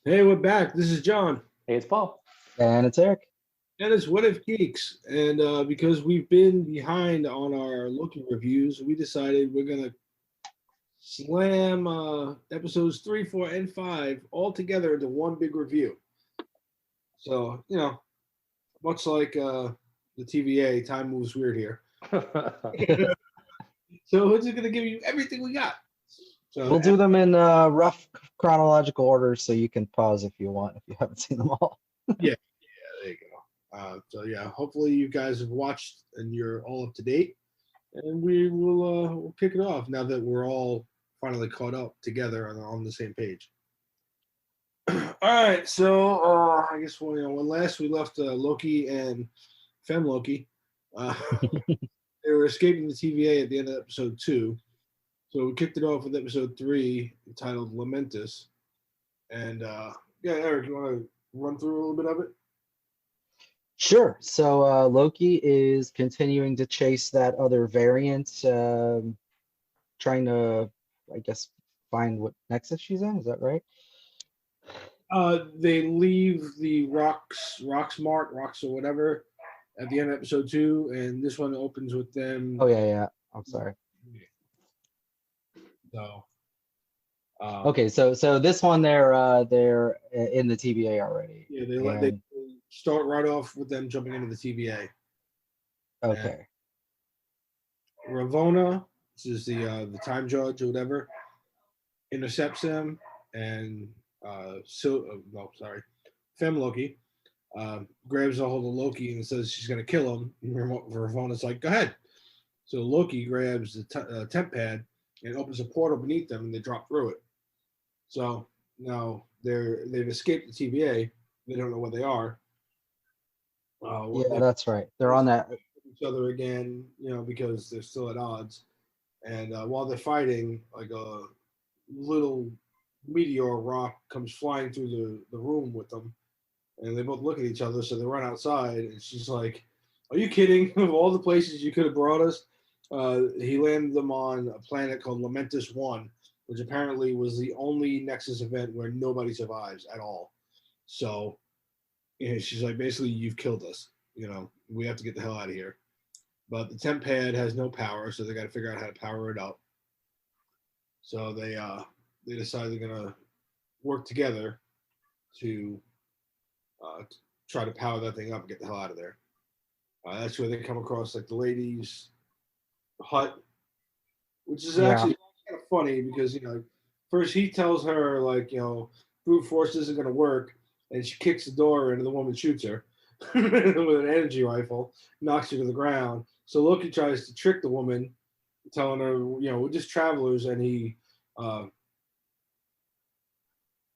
Hey, we're back. This is John. Hey, it's Paul. And it's Eric. And it's What If Geeks. And because we've been behind on our Loki reviews, we decided we're going to slam episodes 3, 4, and 5 all together into one big review. So, much like the TVA, time moves weird here. So we're just going to give you everything we got. So We'll do them in rough chronological order so you can pause if you want, if you haven't seen them all. Yeah, there you go. Hopefully you guys have watched and you're all up to date. And we will we'll kick it off now that we're all finally caught up together on the same page. All right, so I guess when last we left Loki and Fem Loki, they were escaping the TVA at the end of episode 2. So we kicked it off with episode 3 entitled Lamentus. And Eric, you want to run through a little bit of it? Sure. So Loki is continuing to chase that other variant, trying to, I guess, find what nexus she's in. Is that right? They leave the rocks or whatever at the end of episode 2, and this one opens with them. Oh yeah. I'm sorry. So. Okay, so this one they're in the TVA already. Yeah, they start right off with them jumping into the TVA. Okay. And Ravonna, this is the time judge or whatever, intercepts them, and Fem Loki grabs a hold of Loki and says she's gonna kill him. And Ravonna's like, "Go ahead." So Loki grabs the temp pad and opens a portal beneath them, and they drop through it. So now they've escaped the TVA. They don't know where they are. Yeah, that's right. They're on that. Each other again, because they're still at odds. And while they're fighting, like a little meteor rock comes flying through the room with them, and they both look at each other. So they run outside, and she's like, "Are you kidding? Of all the places you could have brought us." He landed them on a planet called Lamentus 1, which apparently was the only Nexus event where nobody survives at all. So she's like, basically, you've killed us. We have to get the hell out of here. But the temp pad has no power, so they got to figure out how to power it up. So they decide they're gonna work together to try to power that thing up and get the hell out of there. That's where they come across like the ladies' hut, which is actually kind of funny because first he tells her brute force isn't going to work, and she kicks the door in and the woman shoots her with an energy rifle, knocks her to the ground. So Loki tries to trick the woman, telling her we're just travelers, and he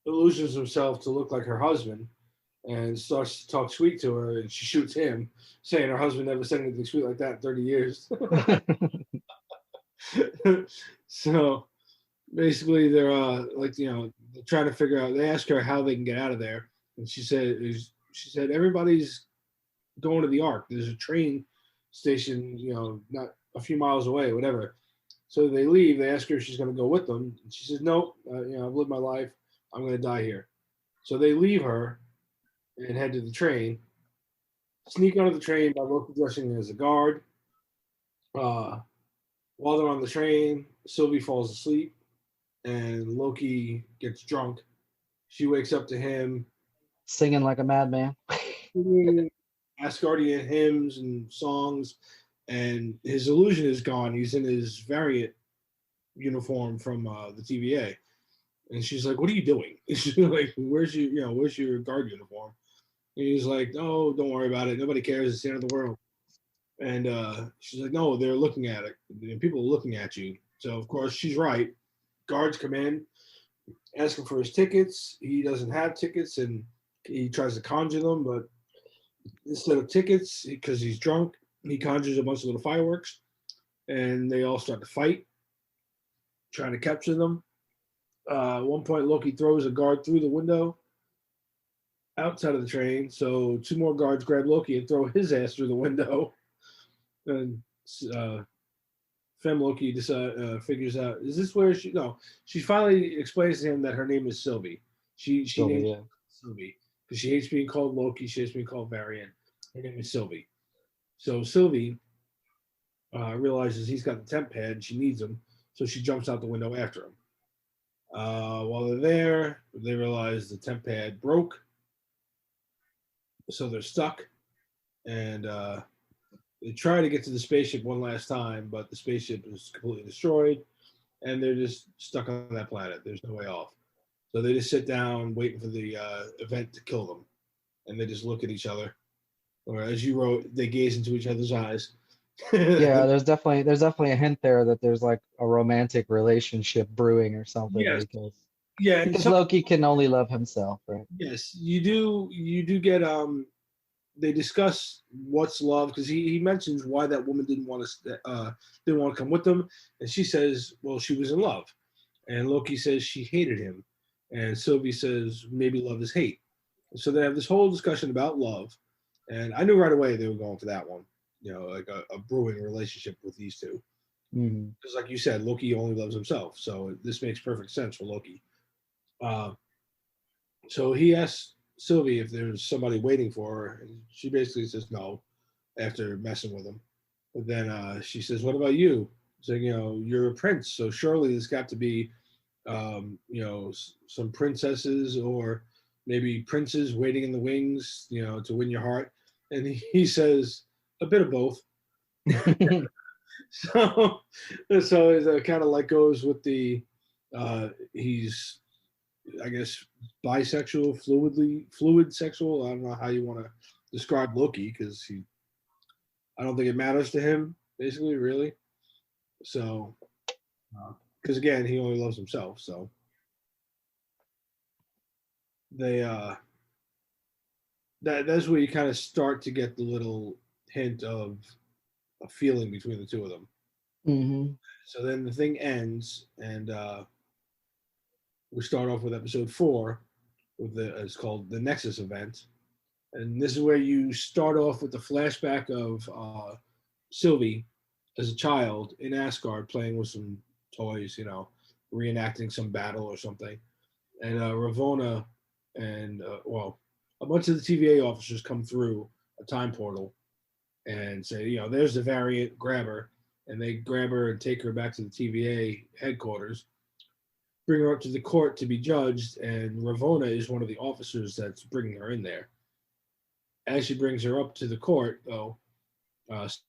illusions himself to look like her husband and starts to talk sweet to her, and she shoots him, saying her husband never said anything sweet like that in 30 years. So basically they're trying to figure out, they ask her how they can get out of there, and she said everybody's going to the Ark. There's a train station, not a few miles away, whatever. So they leave. They ask her if she's going to go with them, and she says nope. I've lived my life. I'm going to die here. So they leave her and head to the train. Sneak onto the train by Loki dressing as a guard. While they're on the train, Sylvie falls asleep, and Loki gets drunk. She wakes up to him singing like a madman, singing Asgardian hymns and songs, and his illusion is gone. He's in his variant uniform from the TVA, and she's like, "What are you doing?" She's like, "Where's your guard uniform?" And he's like, "Oh, don't worry about it. Nobody cares. It's the end of the world." And she's like, "No, they're looking at it. People are looking at you." So of course she's right. Guards come in, ask him for his tickets. He doesn't have tickets, and he tries to conjure them, but instead of tickets, because he's drunk, he conjures a bunch of little fireworks, and they all start to fight, trying to capture them. At one point, Loki throws a guard through the window outside of the train, so 2 more guards grab Loki and throw his ass through the window. And Fem Loki figures out, is this where she? No, she finally explains to him that her name is Sylvie. She Sylvie, named yeah. Sylvie because she hates being called Loki. She hates being called Variant. Her name is Sylvie. So Sylvie realizes he's got the temp pad and she needs him, so she jumps out the window after him. While they're there, they realize the temp pad broke, so they're stuck, and they try to get to the spaceship one last time, but the spaceship is completely destroyed, and they're just stuck on that planet. There's no way off. So they just sit down, waiting for the event to kill them, and they just look at each other, or as you wrote, they gaze into each other's eyes. Yeah, there's definitely a hint there that there's like a romantic relationship brewing or something Yes, because yeah, and Loki can only love himself, right? yes, you do get they discuss what's love because he mentions why that woman didn't want to come with them, and she says, well, she was in love, and Loki says she hated him, and Sylvie says maybe love is hate. So they have this whole discussion about love, and I knew right away they were going for that one, like a brewing relationship with these two, Hmm. because like you said, Loki only loves himself, so this makes perfect sense for Loki. Uh, so he asks Sylvie if there's somebody waiting for her, and she basically says no after messing with him. But then she says, "What about you?" Saying, you're a prince, so surely there's got to be, some princesses or maybe princes waiting in the wings, to win your heart. And he says a bit of both. So, so it kind of like goes with the he's I guess bisexual, fluid sexual. I don't know how you want to describe Loki because I don't think it matters to him basically, really. So, because again, he only loves himself. So they that's where you kind of start to get the little hint of a feeling between the two of them. Hmm. So then the thing ends, and we start off with episode 4 it's called the Nexus event, and this is where you start off with the flashback of Sylvie as a child in Asgard playing with some toys, reenacting some battle or something. And Ravonna and, a bunch of the TVA officers come through a time portal and say, there's the variant, grab her. And they grab her and take her back to the TVA headquarters, bring her up to the court to be judged. And Ravonna is one of the officers that's bringing her in there. As she brings her up to the court, though,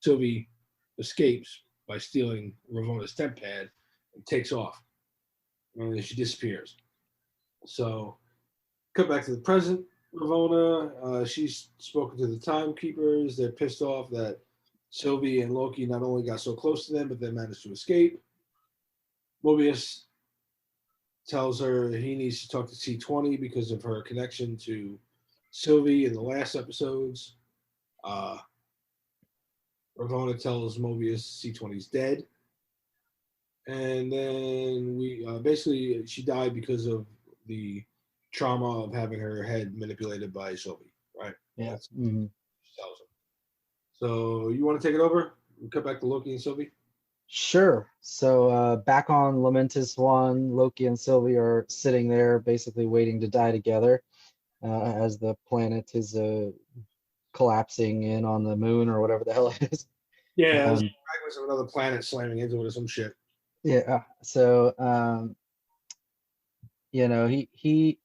Sylvie escapes by stealing Ravonna's temp pad and takes off. And then she disappears. So, cut back to the present. Ravonna, she's spoken to the timekeepers. They're pissed off that Sylvie and Loki not only got so close to them, but they managed to escape. Mobius tells her he needs to talk to C20 because of her connection to Sylvie in the last episodes. Uh, Ravonna tells Mobius C20's dead. And then we basically she died because of the trauma of having her head manipulated by Sylvie, right? Yeah. That's Hmm. what she tells him. So you want to take it over? We cut back to Loki and Sylvie. Sure. So back on Lamentus One, Loki and Sylvie are sitting there basically waiting to die together as the planet is collapsing in on the moon or whatever the hell it is. Yeah, there's Um, fragments of another planet slamming into it or some shit. yeah. So he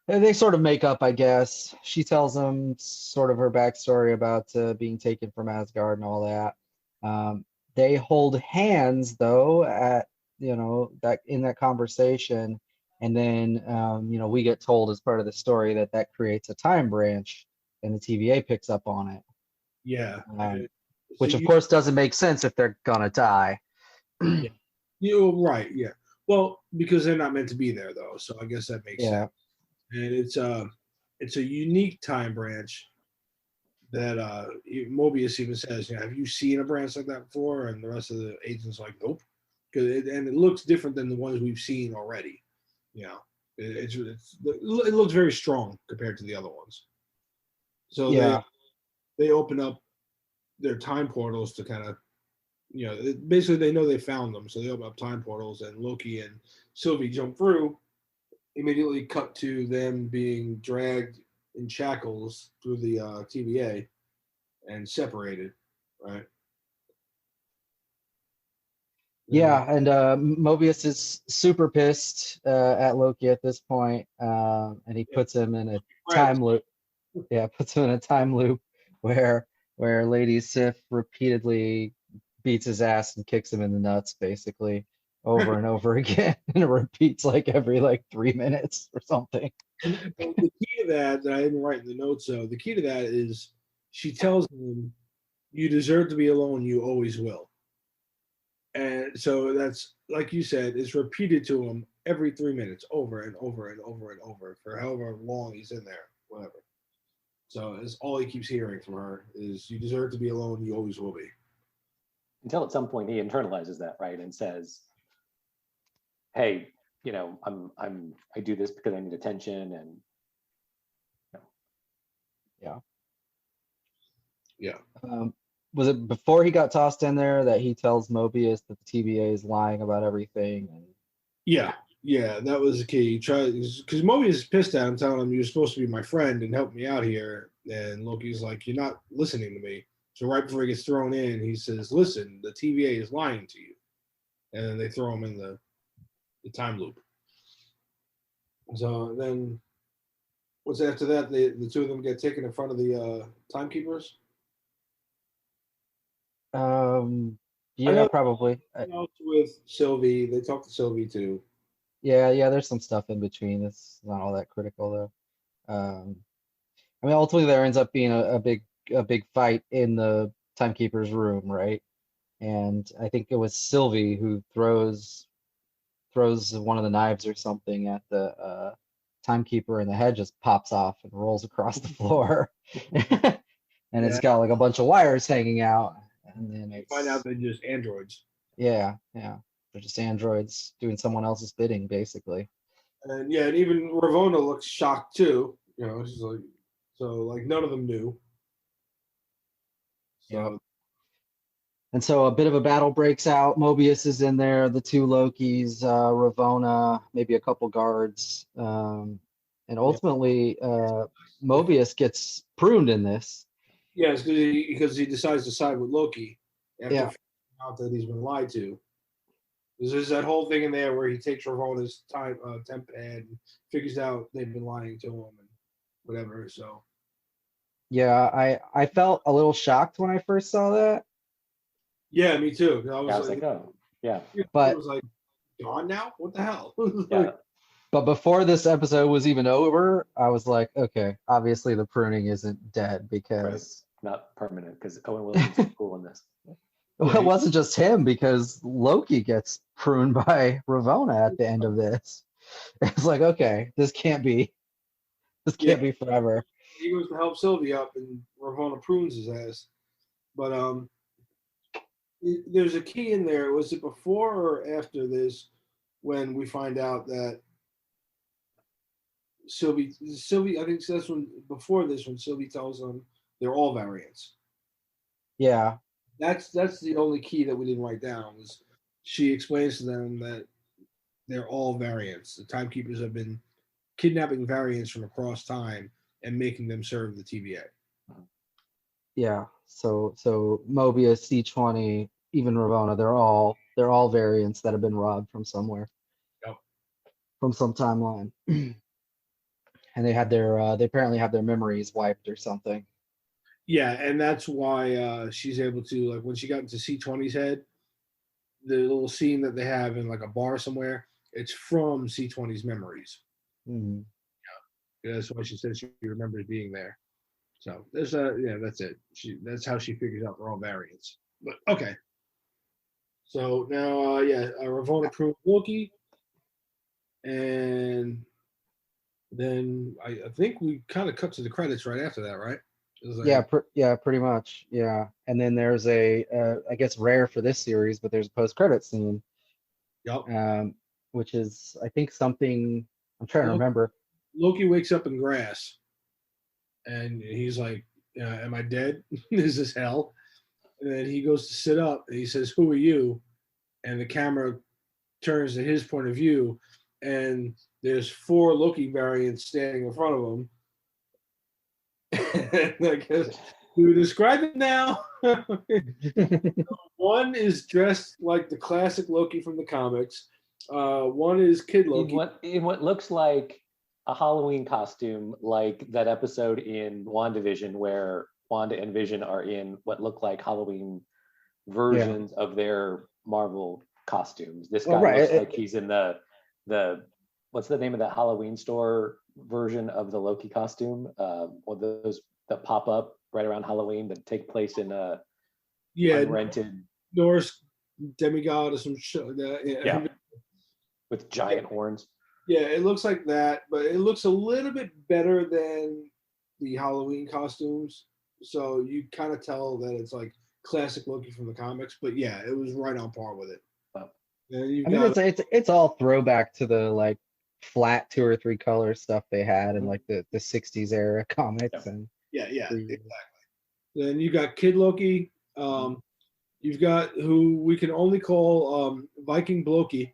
they sort of make up, I guess. She tells him sort of her backstory about being taken from Asgard and all that. They hold hands though at that in that conversation, and then we get told as part of the story that creates a time branch, and the TVA picks up on it, Yeah. um, So which of course doesn't make sense if they're gonna die. yeah, you're right. Yeah. Well, because they're not meant to be there though, so I guess that makes sense. Yeah. And it's a unique time branch that Mobius even says, have you seen a branch like that before? And the rest of the agents like, nope, and it looks different than the ones we've seen already. You know, it looks very strong compared to the other ones. So Yeah. they open up their time portals to kind of basically they know they found them, so they open up time portals, and Loki and Sylvie jump through, immediately cut to them being dragged in shackles through the TVA and separated, right? And Yeah, and Mobius is super pissed at Loki at this point, and he yeah, puts him in a friends. time loop. Yeah, puts him in a time loop where Lady Sif repeatedly beats his ass and kicks him in the nuts, basically, over and over again, and it repeats like every like 3 minutes or something. And the key to that I didn't write in the notes, though, the key to that is she tells him, "You deserve to be alone. You always will." And so that's like you said, it's repeated to him every 3 minutes, over and over and over and over for however long he's in there, whatever. So it's all he keeps hearing from her is, "You deserve to be alone. You always will be." Until at some point he internalizes that, right, and says, "Hey, I do this because I need attention," and Yeah. Yeah. Was it before he got tossed in there that he tells Mobius that the TVA is lying about everything? And Yeah. Yeah, that was the key. Because Mobius is pissed at him, telling him, "You're supposed to be my friend and help me out here." And Loki's like, "You're not listening to me." So right before he gets thrown in, he says, "Listen, the TVA is lying to you." And then they throw him in the time loop. So then, what's after that? The two of them get taken in front of the timekeepers. I yeah, know probably. with Sylvie. They talk to Sylvie too. Yeah, there's some stuff in between. It's not all that critical though. I mean, ultimately there ends up being a big fight in the timekeeper's room, right? And I think it was Sylvie who throws one of the knives or something at the timekeeper, and the head just pops off and rolls across the floor. And it's Yeah, got like a bunch of wires hanging out, and then you find out it's they're just androids. yeah, they're just androids doing someone else's bidding, basically. And yeah, and even Ravonna looks shocked too. She's like, so like none of them knew. Yeah. So And so a bit of a battle breaks out. Mobius is in there, the two Lokis, Ravonna, maybe a couple guards. And yeah, ultimately, Mobius gets pruned in this. yeah, it's because he decides to side with Loki after Yeah, figuring out that he's been lied to. There's that whole thing in there where he takes Ravonna's temp pad and figures out they've been lying to him and whatever. So yeah. I felt a little shocked when I first saw that, yeah, me too. I I was was like, like, oh, yeah, it but was like, gone now? What the hell? yeah, before this episode was even over, I was like, okay, obviously the pruning isn't dead right, because not permanent, because Owen Wilson's so cool in this. Yeah, it wasn't just him, because Loki gets pruned by Ravonna at the end of this. It's like, okay, this yeah, can't be forever. he goes to help Sylvie up, and Ravonna prunes his ass. But there's a key in there. Was it before or after this when we find out that Sylvie? I think that's when before this when Sylvie tells them they're all variants. Yeah, That's the only key that we didn't write down. Was she explains to them that they're all variants. The timekeepers have been kidnapping variants from across time and making them serve the TVA. yeah. So Mobius, C20, even Ravonna, they're all variants that have been robbed from somewhere, Yep. from some timeline. And they apparently have their memories wiped or something. Yeah, and that's why she's able to, like, when she got into C20's head, the little scene that they have in like a bar somewhere, it's from C20's memories. Mhm. Yeah, that's why she says she remembers being there. So there's yeah, that's it. That's how she figures out they're all variants. But okay. So now yeah, Ravonna proved Loki, and then I think we kind of cut to the credits right after that, right? It was Yeah, like, pretty much. Yeah. And then there's I guess rare for this series, but there's a post-credit scene, yep. um, which is, I think, something I'm trying to remember. Loki wakes up in grass, and he's like, "Am I dead? Is this hell?" And then he goes to sit up, and he says, "Who are you?" And the camera turns to his point of view, and there's 4 Loki variants standing in front of him. And I guess we would describe it now. One is dressed like the classic Loki from the comics. One is Kid Loki. In what looks like a Halloween costume, like that episode in WandaVision where Wanda and Vision are in what look like Halloween versions of their Marvel costumes. This guy looks like he's in the what's the name of that Halloween store version of the Loki costume? Or those that pop up right around Halloween that take place in a unrented Norse demigod or some shit like that. Yeah. With giant horns. Yeah, it looks like that, but it looks a little bit better than the Halloween costumes. So you kind of tell that it's like classic Loki from the comics, but yeah, it was right on par with it. Wow. And it's all throwback to the like flat 2 or 3 color stuff they had in like the 60s era comics and exactly. Then you got Kid Loki. You've got who we can only call Viking Bloki.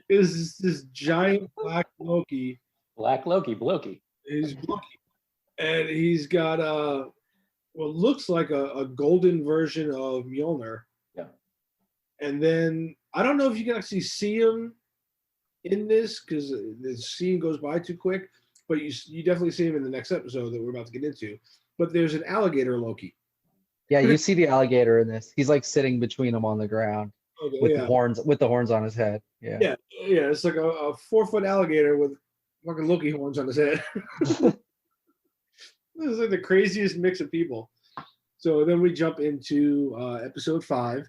Is this giant black Loki. Black Loki, Bloki. He's Bloki. And he's got what looks like a golden version of Mjolnir. Yeah. And then I don't know if you can actually see him in this because the scene goes by too quick, but you definitely see him in the next episode that we're about to get into. But there's an alligator Loki. Yeah, you see the alligator in this. He's like sitting between them on the ground with the horns on his head. Yeah. It's like a 4-foot alligator with fucking Loki horns on his head. This is like the craziest mix of people. So then we jump into episode 5,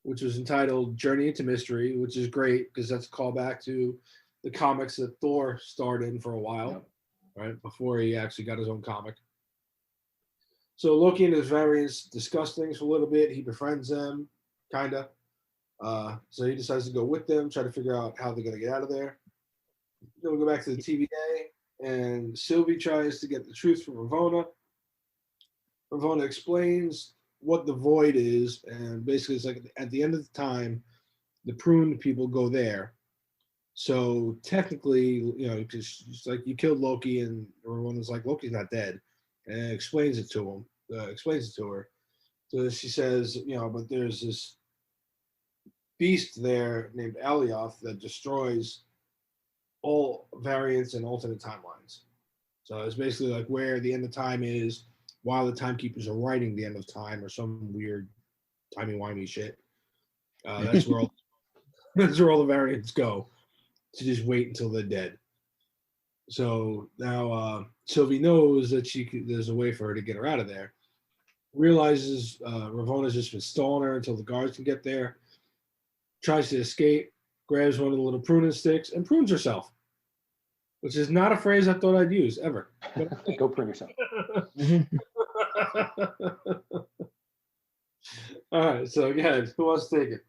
which was entitled Journey into Mystery, which is great because that's a callback to the comics that Thor starred in for a while, right? Before he actually got his own comic. So Loki and his variants discuss things for a little bit. He befriends them, kind of. So he decides to go with them, try to figure out how they're going to get out of there. Then we go back to the TVA, and Sylvie tries to get the truth from Ravonna. Ravonna explains what the void is, and basically it's like at the end of the time, the pruned people go there. So technically, because it's like you killed Loki, and Ravonna's like, Loki's not dead, and explains it to her. So she says, but there's this beast there named Alioth that destroys all variants and alternate timelines. So it's basically like where the end of time is while the timekeepers are writing the end of time or some weird timey-wimey shit. That's where all the variants go to just wait until they're dead. So now Sylvie knows that there's a way for her to get her out of there. Realizes Ravonna's just been stalling her until the guards can get there. Tries to escape, grabs one of the little pruning sticks, and prunes herself. Which is not a phrase I thought I'd use, ever. Go prune yourself. All right, so go ahead. Who wants to take it?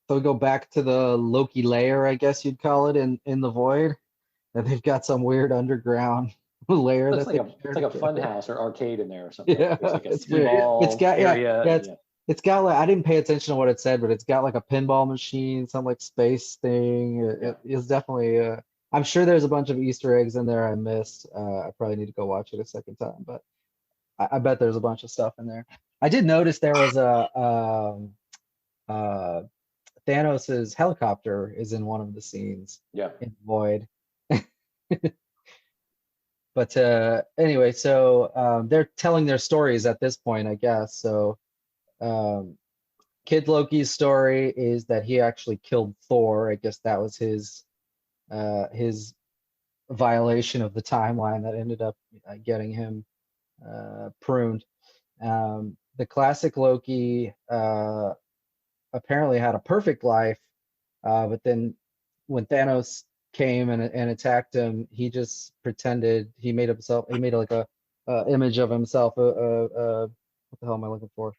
So we go back to the Loki lair, I guess you'd call it, in the void. And they've got some weird underground lair. It's like a fun house or arcade in there or something. Yeah, it's weird. It's got it's got like, I didn't pay attention to what it said, but it's got like a pinball machine, some like space thing. It is definitely I'm sure there's a bunch of Easter eggs in there I missed. I probably need to go watch it a second time, but I bet there's a bunch of stuff in there. I did notice there was Thanos's helicopter is in one of the scenes. Yeah. In Void. But anyway, so they're telling their stories at this point, I guess. So Kid Loki's story is that he actually killed Thor. I guess that was his violation of the timeline that ended up getting him pruned. The classic Loki apparently had a perfect life, but then when Thanos came and attacked him, he just pretended. He made like a image of himself. What the hell am I looking for?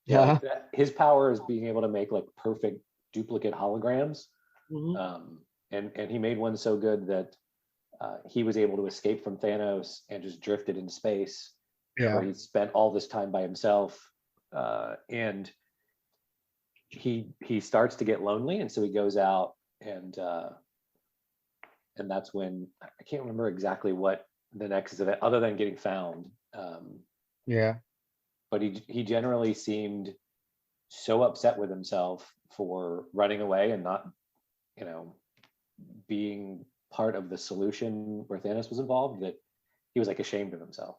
Yeah. His power is being able to make like perfect duplicate holograms. Mm-hmm. And he made one so good that he was able to escape from Thanos and just drifted into space. Yeah. Where he spent all this time by himself. And he starts to get lonely, and so he goes out, and that's when I can't remember exactly what the next event, other than getting found. Yeah. But he generally seemed so upset with himself for running away and not, being part of the solution where Thanos was involved, that he was like ashamed of himself.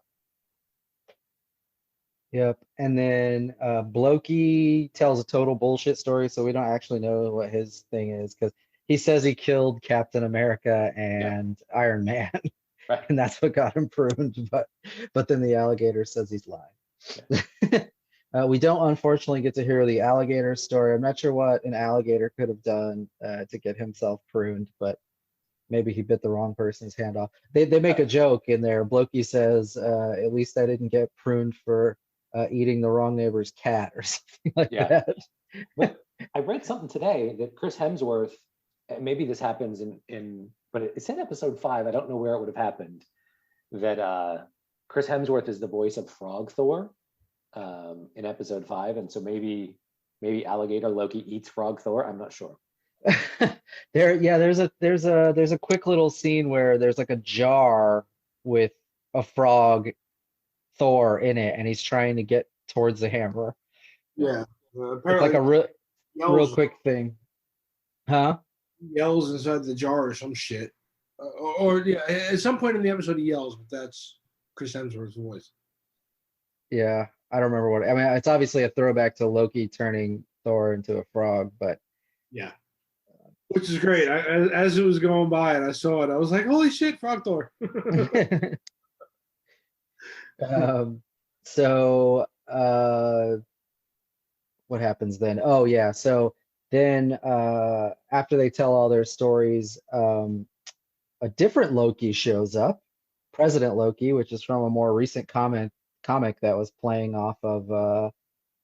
Yep. And then Loki tells a total bullshit story, so we don't actually know what his thing is, because he says he killed Captain America and Iron Man, Right. and that's what got him pruned. But then the alligator says he's lying. Yeah. We don't unfortunately get to hear the alligator story. I'm not sure what an alligator could have done to get himself pruned, but maybe he bit the wrong person's hand off. They make a joke in there. Loki says, at least I didn't get pruned for eating the wrong neighbor's cat or something like that. But I read something today that Chris Hemsworth, maybe this happens but it's in episode 5. I don't know where it would have happened. That Chris Hemsworth is the voice of Frog Thor in episode 5, and so maybe alligator Loki eats Frog Thor. I'm not sure. There's a quick little scene where there's like a jar with a frog Thor in it, and he's trying to get towards the hammer. Yeah, it's like a real quick thing, huh? Yells inside the jar or some shit, or at some point in the episode he yells, but that's Chris Hemsworth's voice. Yeah, I don't remember what. I mean, it's obviously a throwback to Loki turning Thor into a frog, but yeah, which is great. As it was going by and I saw it, I was like, "Holy shit, Frog Thor!" So what happens then? Oh yeah, so then after they tell all their stories, a different Loki shows up, President Loki, which is from a more recent comic that was playing off of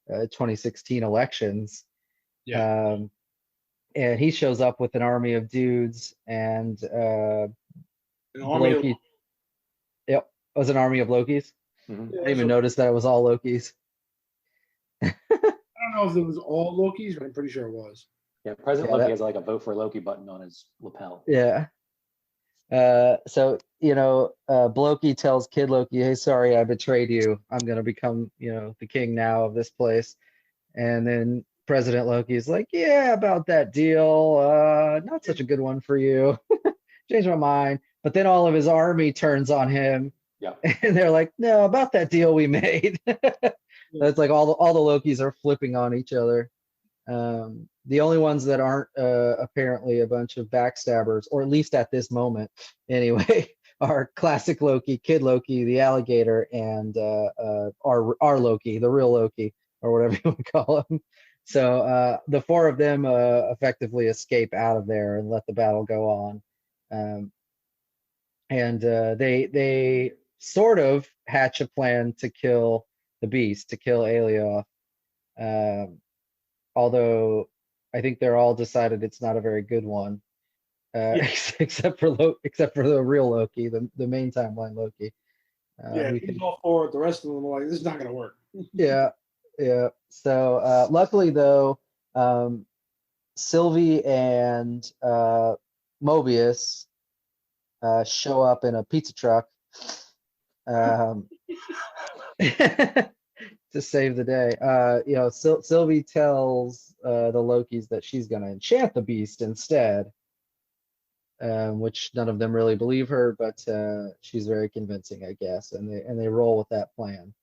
2016 elections. Yeah. And he shows up with an army of dudes, and an army Loki. Yep, it was an army of Lokis. Mm-hmm. I didn't even notice that it was all Lokis. I don't know if it was all Lokis, but I'm pretty sure it was. Yeah, President Loki has like a vote for Loki button on his lapel. Yeah. So Loki tells Kid Loki, "Hey, sorry, I betrayed you. I'm gonna become, the king now of this place." And then President Loki is like, "Yeah, about that deal. Not such a good one for you. Changed my mind." But then all of his army turns on him. Yeah. And they're like, "No, about that deal we made." That's like all the Lokis are flipping on each other. The only ones that aren't apparently a bunch of backstabbers, or at least at this moment anyway, are classic Loki, Kid Loki, the alligator, and our Loki, the real Loki, or whatever you want to call him. So the four of them effectively escape out of there and let the battle go on. And they sort of hatch a plan to kill the Beast, to kill Alioth. Although I think they're all decided it's not a very good one, except for the real Loki, the main timeline Loki. He's all for it. The rest of them are like, "This is not gonna work." Yeah. So luckily though, Sylvie and Mobius show up in a pizza truck to save the day. Sylvie tells the Lokis that she's going to enchant the Beast instead, which none of them really believe her, but she's very convincing, I guess, and they roll with that plan.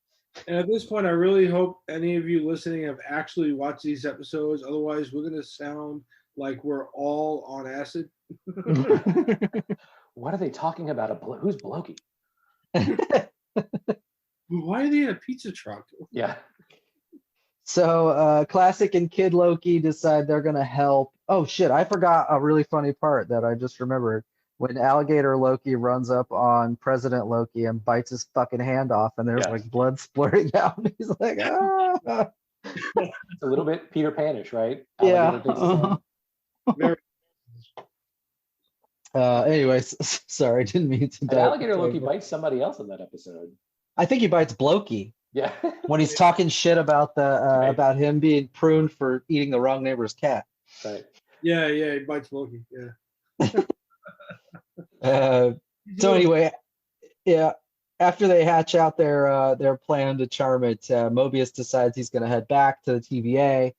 And at this point, I really hope any of you listening have actually watched these episodes. Otherwise, we're going to sound like we're all on acid. What are they talking about? Who's Loki? Why are they in a pizza truck? Yeah. So Classic and Kid Loki decide they're going to help. Oh, shit. I forgot a really funny part that I just remembered. When Alligator Loki runs up on President Loki and bites his fucking hand off, and there's like blood splurting out. And he's like, ah. It's a little bit Peter Panish, right? Yeah. Anyways, sorry, didn't mean to. Alligator Loki bites somebody else in that episode. I think he bites Loki. Yeah. when he's talking shit about about him being pruned for eating the wrong neighbor's cat. Right. Yeah, he bites Loki. Yeah. So anyway, yeah. After they hatch out their plan to charm it, Mobius decides he's going to head back to the TVA.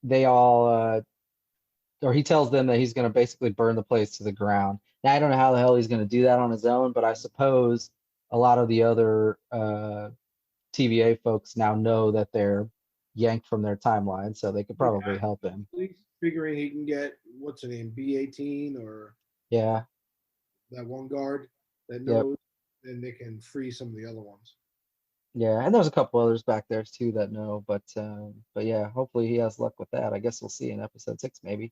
They all, or he tells them that he's going to basically burn the place to the ground. Now I don't know how the hell he's going to do that on his own, but I suppose a lot of the other TVA folks now know that they're yanked from their timeline, so they could probably help him. He's figuring he can get what's her name, B18 or Yeah. that one guard that Yep. knows, and they can free some of the other ones. Yeah, and there's a couple others back there too that know, but yeah, hopefully he has luck with that. I guess we'll see in episode 6 maybe.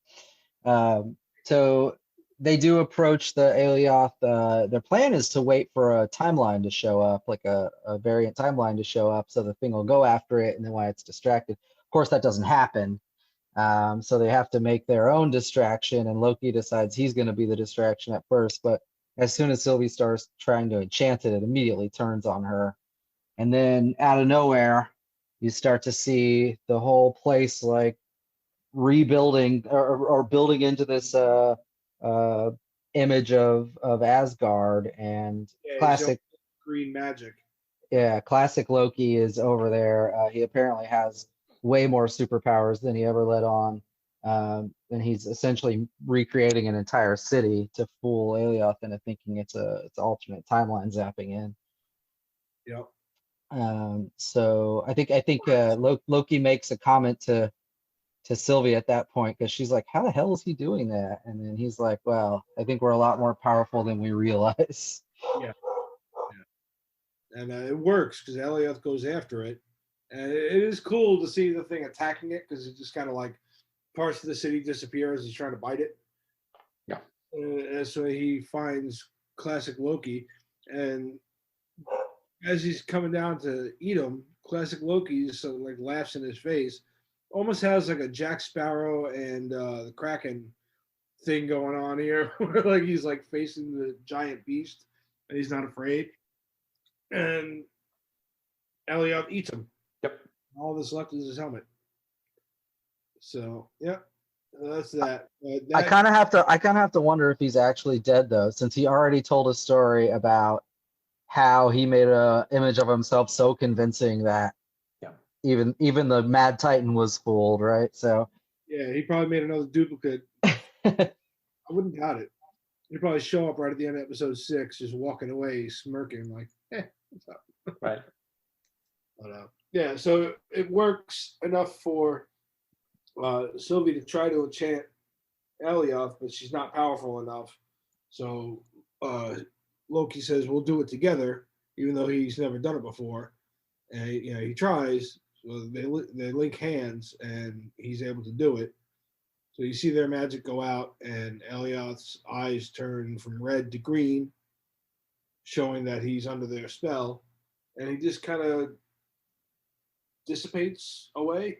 So they do approach the Alioth. Their plan is to wait for a timeline to show up, like a variant timeline to show up, so the thing will go after it, and then while it's distracted. Of course, that doesn't happen. So they have to make their own distraction, and Loki decides he's going to be the distraction at first, but as soon as Sylvie starts trying to enchant it, it immediately turns on her. And then out of nowhere, you start to see the whole place like rebuilding or building into this image of Asgard, and classic green magic. Yeah, classic Loki is over there. He apparently has way more superpowers than he ever let on. And he's essentially recreating an entire city to fool Alioth into thinking it's alternate timeline zapping in. Yep. So I think Loki makes a comment to Sylvie at that point, because she's like, "How the hell is he doing that?" And then he's like, "Well, I think we're a lot more powerful than we realize." Yeah. And it works because Elioth goes after it, and it is cool to see the thing attacking it, because it just kind of like parts of the city disappear as he's trying to bite it. Yeah. And so he finds classic Loki, and as he's coming down to eat him, classic Loki just sort of like laughs in his face, almost has like a Jack Sparrow and the Kraken thing going on here, where like he's like facing the giant beast and he's not afraid. And Elioth eats him. Yep. All that's left is his helmet. So yeah, that's that. I kind of have to wonder if he's actually dead though, since he already told a story about how he made a image of himself so convincing that even the Mad Titan was fooled, right? So yeah, he probably made another duplicate. I wouldn't doubt it. He'd probably show up right at the end of episode 6, just walking away, smirking, like, what's up? Right. But, yeah, so it works enough for Sylvie to try to enchant Elioth, but she's not powerful enough. So Loki says, we'll do it together, even though he's never done it before. And he tries. So they link hands, and he's able to do it. So you see their magic go out, and Elioth's eyes turn from red to green, showing that he's under their spell, and he just kind of dissipates away.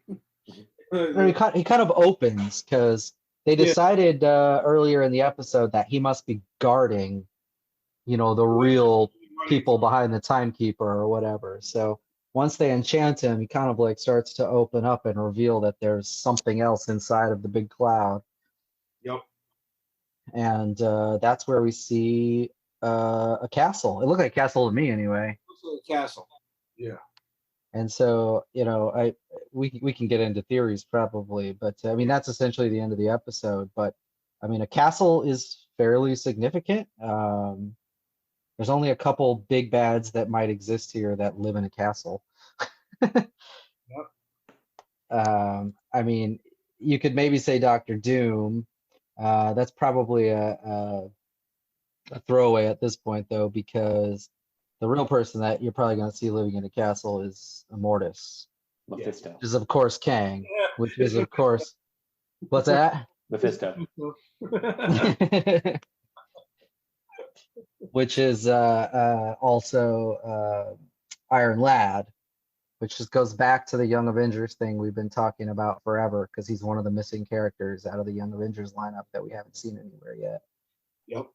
he kind of opens, because they decided earlier in the episode that he must be guarding, the real people behind the timekeeper or whatever. So once they enchant him, he kind of like starts to open up and reveal that there's something else inside of the big cloud. Yep. And that's where we see a castle. It looked like a castle to me anyway. Looks like a castle. Yeah. And so, we can get into theories probably, but I mean, that's essentially the end of the episode. But I mean, a castle is fairly significant. There's only a couple big bads that might exist here that live in a castle. Yep. I mean, you could maybe say Doctor Doom. That's probably a throwaway at this point, though, because the real person that you're probably going to see living in a castle is Immortus. Mephisto. Which is, of course, Kang. Which is, of course, what's that? Mephisto. Which is also Iron Lad, which just goes back to the Young Avengers thing we've been talking about forever, because he's one of the missing characters out of the Young Avengers lineup that we haven't seen anywhere yet. Yep.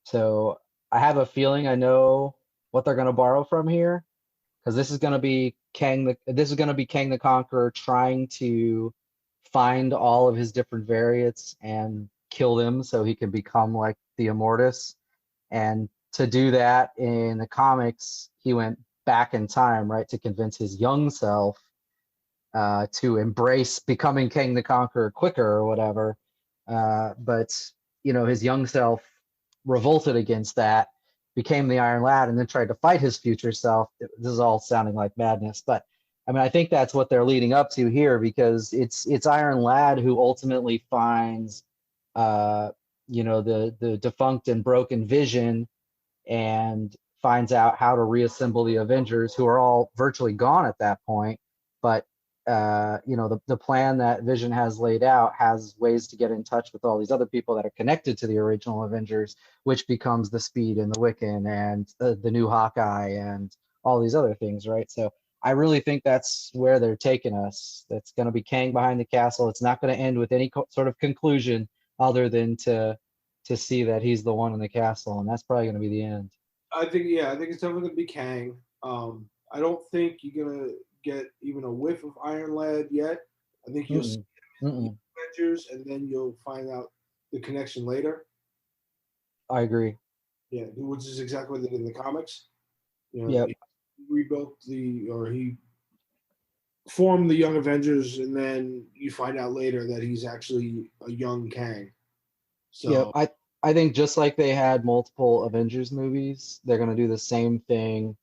So I have a feeling I know what they're going to borrow from here. because this is going to be this is going to be Kang the Conqueror trying to find all of his different variants and kill them so he can become like the Immortus. And to do that in the comics, he went back in time, right, to convince his young self to embrace becoming King the Conqueror quicker or whatever. But his young self revolted against that, became the Iron Lad, and then tried to fight his future self. This is all sounding like madness, but I mean, I think that's what they're leading up to here, because it's Iron Lad who ultimately finds, the defunct and broken Vision, and finds out how to reassemble the Avengers, who are all virtually gone at that point. But the plan that Vision has laid out has ways to get in touch with all these other people that are connected to the original Avengers, which becomes the Speed and the Wiccan and the new Hawkeye and all these other things, right? So I really think that's where they're taking us. That's going to be Kang behind the castle. It's not going to end with any sort of conclusion other than to see that he's the one in the castle, and that's probably going to be the end. I think it's definitely going to be Kang. I don't think you're going to get even a whiff of Iron Lad yet. I think you'll see him in the Avengers, and then you'll find out the connection later. I agree. Yeah, which is exactly what they did in the comics. Yep. He rebuilt he formed the Young Avengers, and then you find out later that he's actually a young Kang. So yeah, I think just like they had multiple Avengers movies, they're going to do the same thing.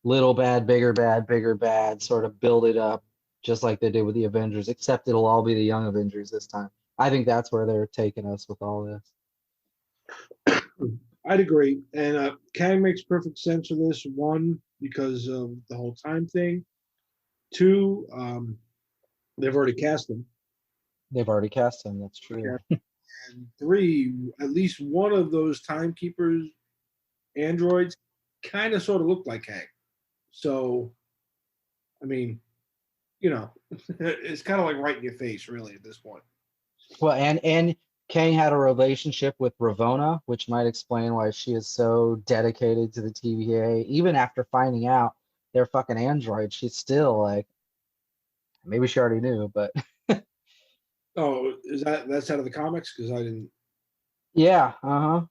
Little bad, bigger bad, sort of build it up just like they did with the Avengers, except it'll all be the Young Avengers this time. I think that's where they're taking us with all this. I'd agree. And Kang makes perfect sense for this. One, because of the whole time thing. Two, they've already cast him. They've already cast him, that's true. And three, at least one of those timekeepers androids kind of sort of looked like Kang. So, I mean, it's kind of like right in your face, really, at this point. Well, and Kang had a relationship with Ravonna, which might explain why she is so dedicated to the TVA. Even after finding out they're fucking androids, she's still like, maybe she already knew, but Oh, that's out of the comics? Because I didn't. Yeah, I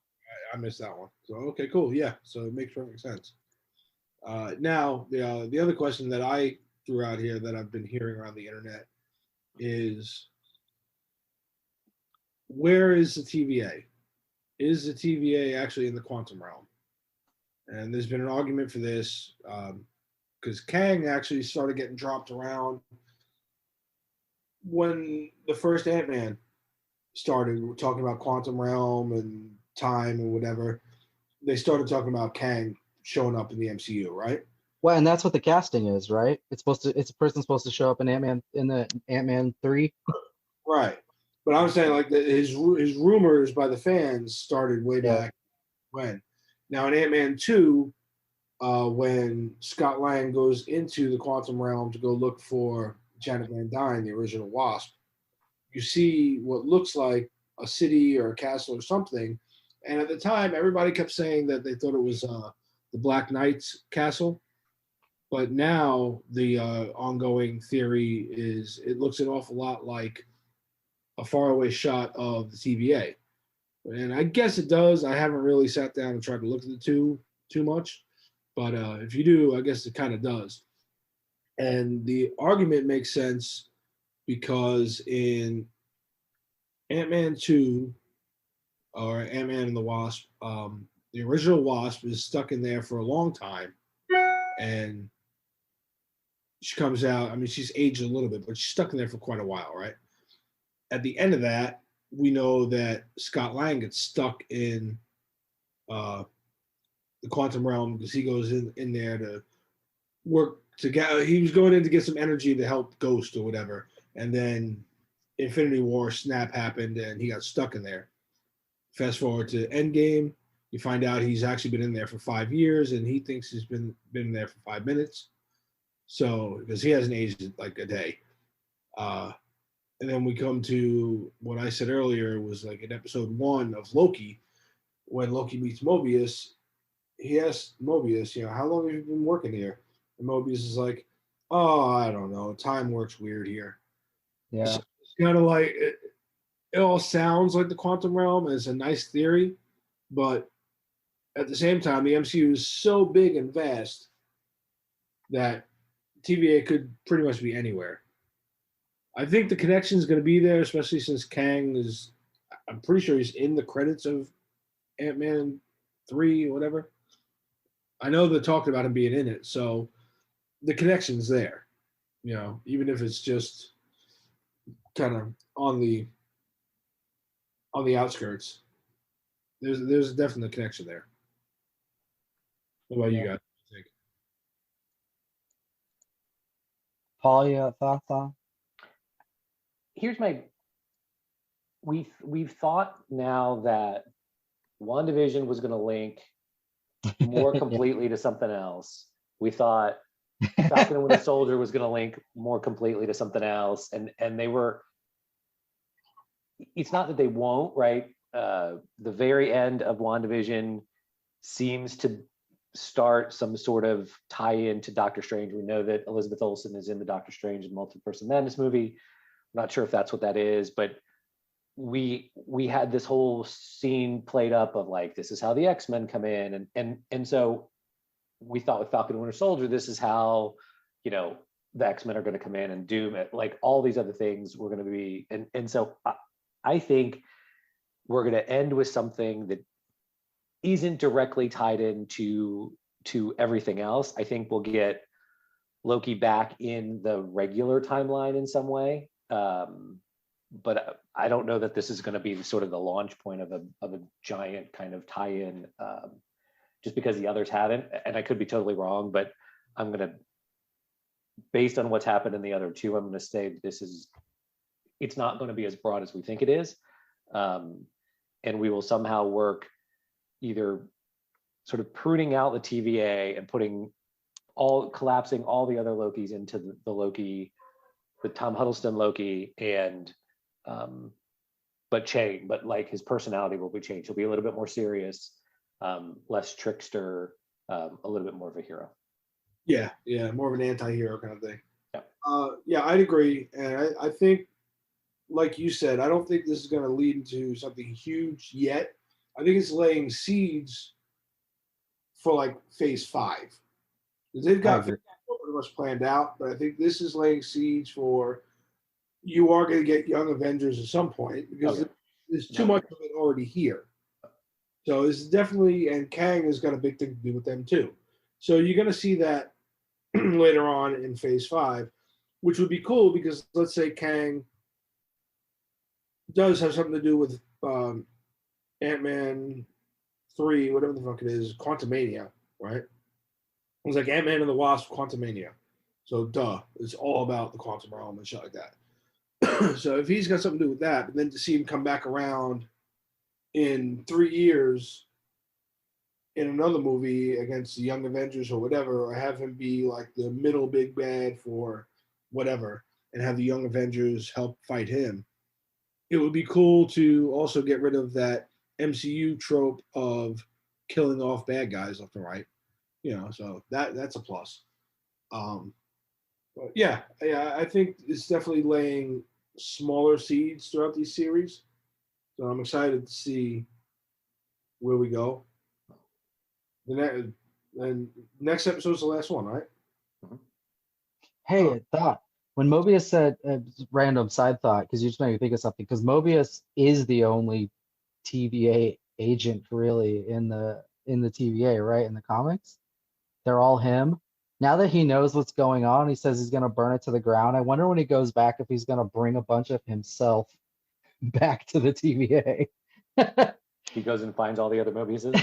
missed that one. So okay, cool. Yeah, so it makes perfect sense. Now the other question that I threw out here that I've been hearing around the internet is, where is the TVA? Is the TVA actually in the quantum realm? And there's been an argument for this because Kang actually started getting dropped around when the first Ant-Man started talking about quantum realm and time and whatever. They started talking about Kang showing up in the MCU, right? well, and that's what the casting is, right? It's a person supposed to show up in the Ant-Man 3. Right. But I'm saying like his rumors by the fans started way back when. Now in Ant-Man 2, when Scott Lang goes into the quantum realm to go look for Janet Van Dyne, the original Wasp, you see what looks like a city or a castle or something. And at the time, everybody kept saying that they thought it was the Black Knight's castle. But now the ongoing theory is it looks an awful lot like a faraway shot of the TVA. And I guess it does. I haven't really sat down and tried to look at the two too much. But if you do, I guess it kind of does. And the argument makes sense because in Ant-Man 2, or Ant-Man and the Wasp, the original Wasp is stuck in there for a long time. And she comes out, I mean, she's aged a little bit, but she's stuck in there for quite a while, right? At the end of that, we know that Scott Lang gets stuck in the quantum realm because he goes in there to work to get, he was going in to get some energy to help Ghost or whatever. And then Infinity War snap happened and he got stuck in there. Fast forward to Endgame, you find out he's actually been in there for 5 years and he thinks he's been there for 5 minutes. So, because he hasn't aged like a day. And then we come to what I said earlier was like in episode 1 of Loki, when Loki meets Mobius, he asks Mobius, how long have you been working here? And Mobius is like, oh, I don't know, time works weird here. Yeah. So it's kind of like it all sounds like the quantum realm is a nice theory, but at the same time, the MCU is so big and vast that TVA could pretty much be anywhere. I think the connection is going to be there, especially since Kang is. I'm pretty sure he's in the credits of Ant-Man 3 or whatever. I know they talked about him being in it, so the connection's there. Even if it's just kind of on the outskirts, there's definitely a connection there. What about you guys? Think? Paul, you got thoughts on? Here's my. We've thought now that WandaVision was going to link more completely to something else. We thought Falcon and Winter Soldier was going to link more completely to something else, and they were. It's not that they won't, right? The very end of WandaVision seems to start some sort of tie-in to Doctor Strange. We know that Elizabeth Olsen is in the Doctor Strange and Multiverse of Madness movie. I'm not sure if that's what that is, but we had this whole scene played up of like, this is how the X-Men come in, and so we thought with Falcon and Winter Soldier, this is how the X-Men are going to come in, and Doom, like all these other things were going to be, and so I think we're going to end with something that isn't directly tied into everything else. I think we'll get Loki back in the regular timeline in some way, but I don't know that this is going to be sort of the launch point of a giant kind of tie-in, just because the others haven't. And I could be totally wrong, but I'm going to, based on what's happened in the other two, I'm going to say it's not going to be as broad as we think it is, and we will somehow work either sort of pruning out the TVA and collapsing all the other Lokis into the Loki, the Tom Huddleston Loki, and but like his personality will be changed. He'll be a little bit more serious, less trickster, a little bit more of a hero. Yeah, more of an anti-hero kind of thing. Yeah, I'd agree, and I think, like you said, I don't think this is going to lead into something huge yet. I think it's laying seeds for like phase 5. They've got pretty much planned out, but I think this is laying seeds for you are going to get Young Avengers at some point, because there's too much of it already here. So it's definitely, and Kang has got a big thing to do with them too. So you're going to see that later on in phase 5, which would be cool, because let's say Kang does have something to do with Ant-Man 3, whatever the fuck it is, Quantumania, right? It was like Ant-Man and the Wasp, Quantumania. So it's all about the quantum realm and shit like that. So if he's got something to do with that, and then to see him come back around in 3 years in another movie against the Young Avengers or whatever, or have him be like the middle big bad for whatever, and have the Young Avengers help fight him, it would be cool to also get rid of that MCU trope of killing off bad guys left and right. So that's a plus. But yeah, I think it's definitely laying smaller seeds throughout these series. So I'm excited to see where we go. The next episode's the last one, right? Hey, a thought. When Mobius said, random side thought, because you just made me think of something, because Mobius is the only TVA agent really in the TVA, right? In the comics, they're all him. Now that he knows what's going on, he says he's gonna burn it to the ground. I wonder when he goes back if he's gonna bring a bunch of himself back to the TVA. he goes and finds all the other Mobiuses.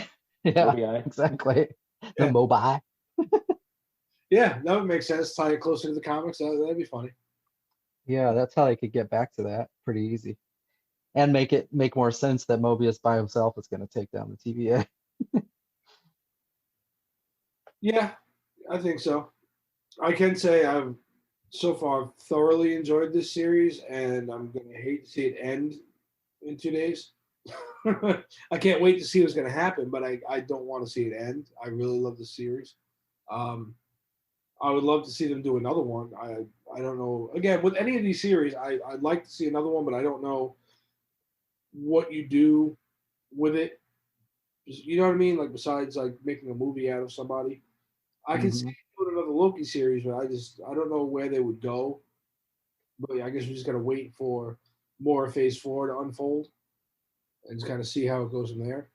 Yeah, Mobii. exactly. The Yeah. Mobi. Yeah, that would make sense. Tie it closer to the comics. That'd be funny. Yeah, that's how they could get back to that pretty easy, and make more sense that Mobius by himself is going to take down the TVA. Yeah, I think so. I can say I've so far thoroughly enjoyed this series, and I'm going to hate to see it end in 2 days. I can't wait to see what's going to happen, but I don't want to see it end. I really love the series. I would love to see them do another one. I don't know. Again, with any of these series, I'd like to see another one, but I don't know what you do with it. You know what I mean? Like besides like making a movie out of somebody, I can see Mhm. doing another Loki series, but I don't know where they would go. But yeah, I guess we just gotta wait for more of Phase 4 to unfold and just kind of see how it goes from there.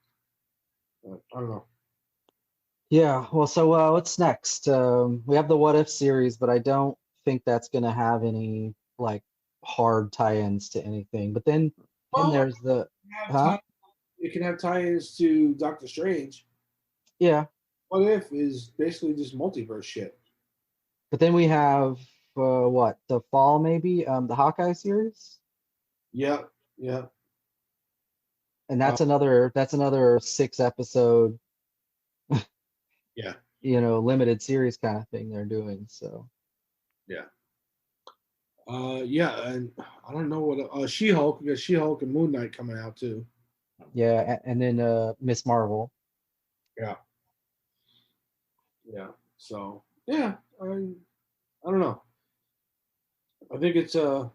But I don't know. Yeah, well, so what's next? We have the What If series, but I don't think that's gonna have any like hard tie-ins to anything. But then Well, there's the have huh? tie. It can have tie-ins to Doctor Strange. Yeah, What If is basically just multiverse shit. but then we have what, the fall maybe, the Hawkeye series, Yeah, yeah. and Uh, that's another 6 episode, yeah, limited series kind of thing they're doing. So yeah. Yeah, and I don't know what She-Hulk. We got She-Hulk and Moon Knight coming out too. yeah, and then Miss Marvel. Yeah, yeah. So yeah, I don't know. I think it's I'm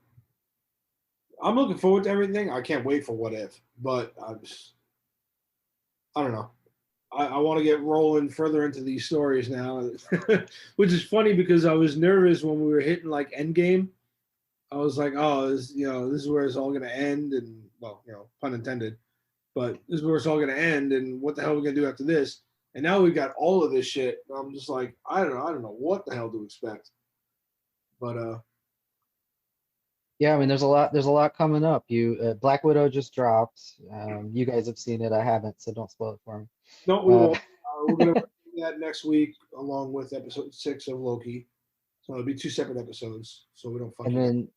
looking forward to everything. I can't wait for What If, but I don't know. I want to get rolling further into these stories now, which is funny because I was nervous when we were hitting like Endgame. I was like, oh, this is where it's all going to end, and well, pun intended. But this is where it's all going to end, and what the hell are we going to do after this? And now we've got all of this shit. I'm just like, I don't know what the hell to expect. But Yeah, I mean, there's a lot coming up. Black Widow just dropped. You guys have seen it. I haven't, so don't spoil it for me. no, we Uh, won't. We're going to do that next week along with episode 6 of Loki. So it'll be 2 separate episodes, so we don't fuck and you guys. then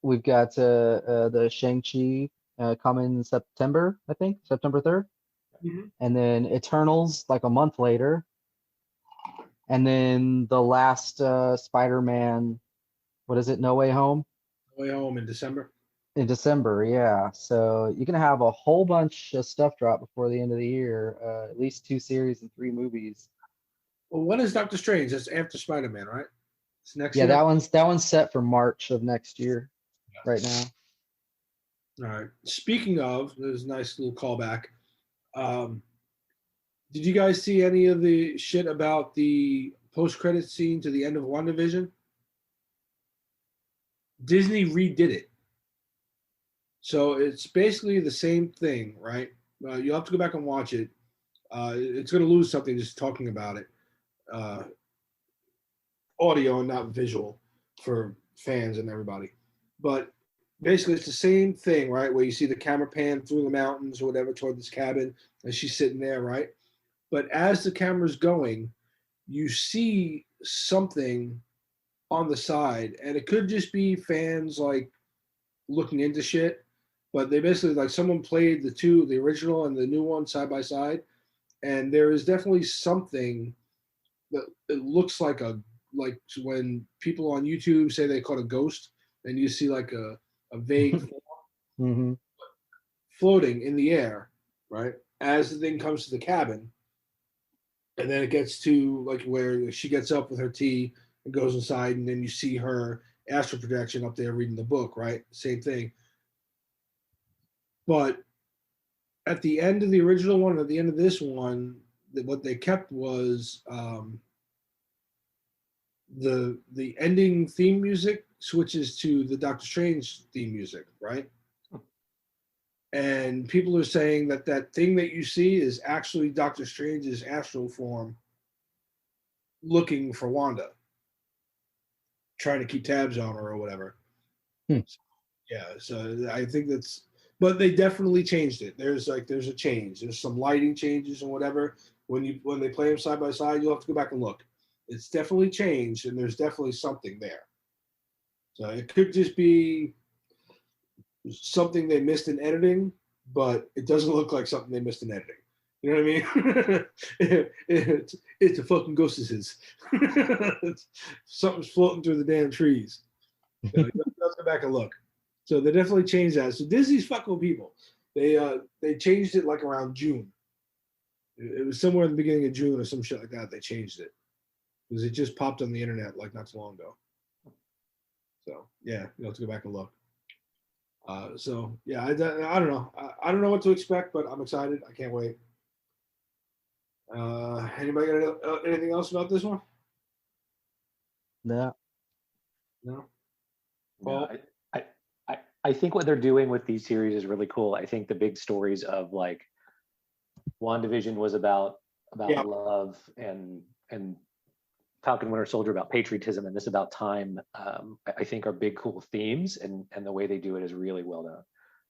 we've got the Shang-Chi coming in September, I think, September 3rd. Mm-hmm. And then Eternals like a month later. And then the last Spider-Man, what is it, No Way Home Way home in December. in December. Yeah. So you're gonna have a whole bunch of stuff drop before the end of the year. At least 2 series and 3 movies. Well, when is Doctor Strange? That's after Spider Man, right? It's next Yeah, year. that one's set for March of next year right now. All right. Speaking of, there's a nice little callback. Um, did you guys see any of the shit about the post-credit scene to the end of WandaVision? Disney redid it, so it's basically the same thing, right? You'll have to go back and watch it. It's going to lose something just talking about it. Uh, Audio and not visual for fans and everybody. But basically, it's the same thing, right? Where you see the camera pan through the mountains or whatever toward this cabin, and she's sitting there, right? But as the camera's going, you see something on the side, and it could just be fans like looking into shit. But they basically like someone played the original and the new one side by side, and there is definitely something that it looks like when people on YouTube say they caught a ghost, and you see like a vague Hmm. floating in the air, right? As the thing comes to the cabin, and then it gets to like where she gets up with her tea and goes inside, and then you see her astral projection up there reading the book, right? Same thing. But at the end of the original one, at the end of this one, what they kept was the ending theme music switches to the Doctor Strange theme music, right? And people are saying that that thing that you see is actually Doctor Strange's astral form looking for Wanda, trying to keep tabs on her or whatever. Hmm. Yeah, so I think that's, but they definitely changed it. There's a change. There's some lighting changes and whatever. When they play them side by side, you'll have to go back and look. It's definitely changed, and there's definitely something there. So it could just be something they missed in editing, but it doesn't look like something they missed in editing. You know what I mean? It's a fucking ghost. Something's floating through the damn trees. Let's go back and look. So they definitely changed that. So Disney's fucking with people. They changed it like around June. It was somewhere in the beginning of June or some shit like that. They changed it. because it just popped on the internet like not so long ago. So yeah, you'll have to go back and look. So yeah, I don't know. I don't know what to expect, but I'm excited. I can't wait. Anybody got anything else about this one? No. No. No, I think what they're doing with these series is really cool. I think the big stories of like WandaVision was about Yeah. love and Falcon Winter Soldier about patriotism, and this about time. I think are big cool themes, and the way they do it is really well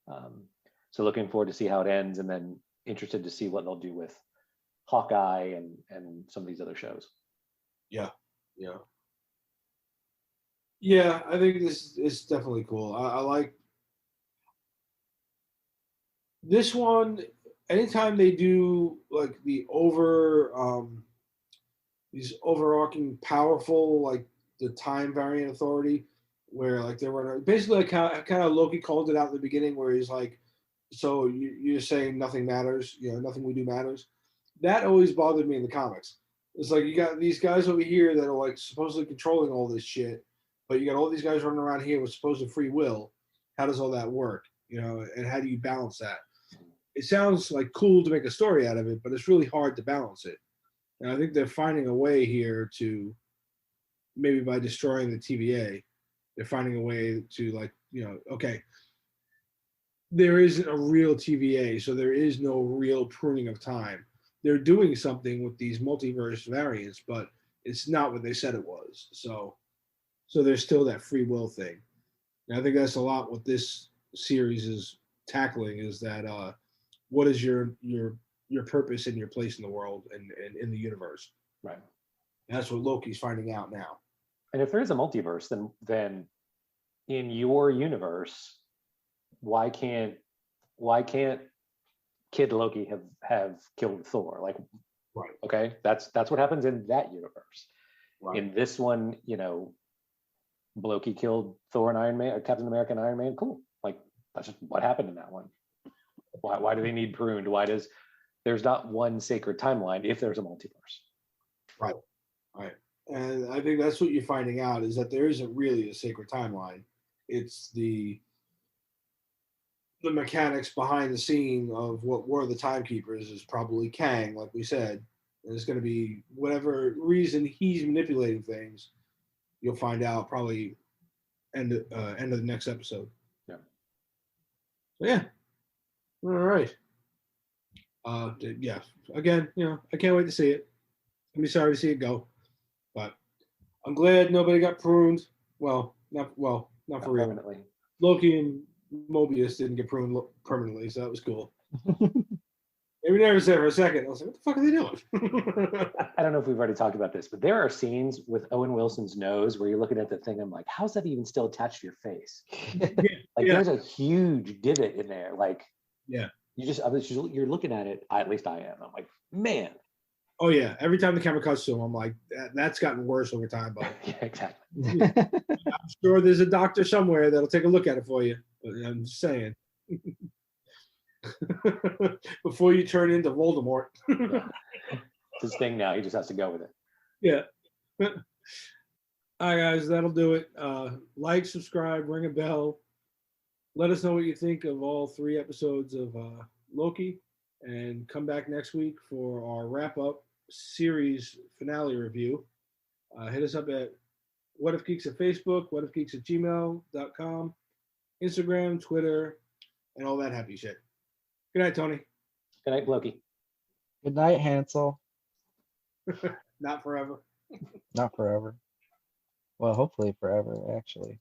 done. So looking forward to see how it ends, and then interested to see what they'll do with Hawkeye and some of these other shows. Yeah. Yeah, I think this is definitely cool. I like this one. Anytime they do like the these overarching powerful, like the time variant authority, where like they were basically like kind of Loki called it out in the beginning, where he's like, so you're saying nothing matters, nothing we do matters. That always bothered me in the comics. It's like you got these guys over here that are like supposedly controlling all this shit, but you got all these guys running around here with supposed free will. How does all that work? And how do you balance that? It sounds like cool to make a story out of it, but it's really hard to balance it. And I think they're finding a way here to, maybe by destroying the TVA, they're finding a way to like, okay, there isn't a real TVA, so there is no real pruning of time. They're doing something with these multiverse variants, but it's not what they said it was. So there's still that free will thing. And I think that's a lot what this series is tackling, is that what is your purpose and your place in the world and in the universe. Right. And that's what Loki's finding out now. And if there is a multiverse, then in your universe, why can't Kid Loki have killed Thor? Like, right. Okay, that's what happens in that universe. Right. In this one, Loki killed Thor and Iron Man, or Captain America and Iron Man. Cool. Like, that's just what happened in that one. Why do they need pruned? There's not one sacred timeline if there's a multiverse? Right. And I think that's what you're finding out, is that there isn't really a sacred timeline. It's the mechanics behind the scene of what were the timekeepers is probably Kang, like we said. And it's going to be whatever reason he's manipulating things. You'll find out probably end of the next episode. Yeah. So yeah. All right. Yeah. Again, I can't wait to see it. I'm sorry to see it go, but I'm glad nobody got pruned. Not for real. Permanently. Loki and Mobius didn't get pruned permanently, so that was cool. Maybe nervous there for a second. I was like, what the fuck are they doing? I don't know if we've already talked about this, but there are scenes with Owen Wilson's nose where you're looking at the thing. I'm like, how's that even still attached to your face? There's a huge divot in there. Like, yeah, you're looking at it. At least I am. I'm like, man. Oh yeah. Every time the camera cuts to him, I'm like, that's gotten worse over time. But yeah, exactly. I'm sure there's a doctor somewhere that'll take a look at it for you. But I'm just saying. Before you turn into Voldemort. Yeah. It's his thing now. He just has to go with it. Yeah. All right, guys, that'll do it. Like, subscribe, ring a bell. Let us know what you think of all 3 episodes of Loki, and come back next week for our wrap-up series finale review. Hit us up at What If Geeks at Facebook, whatifgeeks@gmail.com, Instagram, Twitter, and all that happy shit. Good night, Tony. Good night, Loki. Good night, Hansel. Not forever. Not forever. Well, hopefully forever, actually.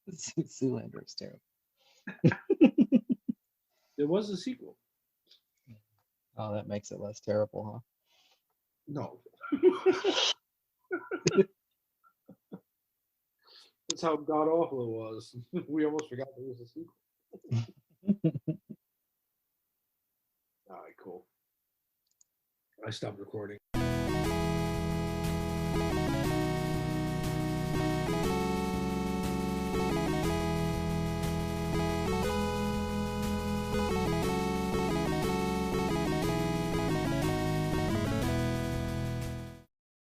Zoolander is terrible. There was a sequel. Oh, that makes it less terrible, huh? No. That's how god awful it was. We almost forgot there was a sequel. All right, cool. I stopped recording.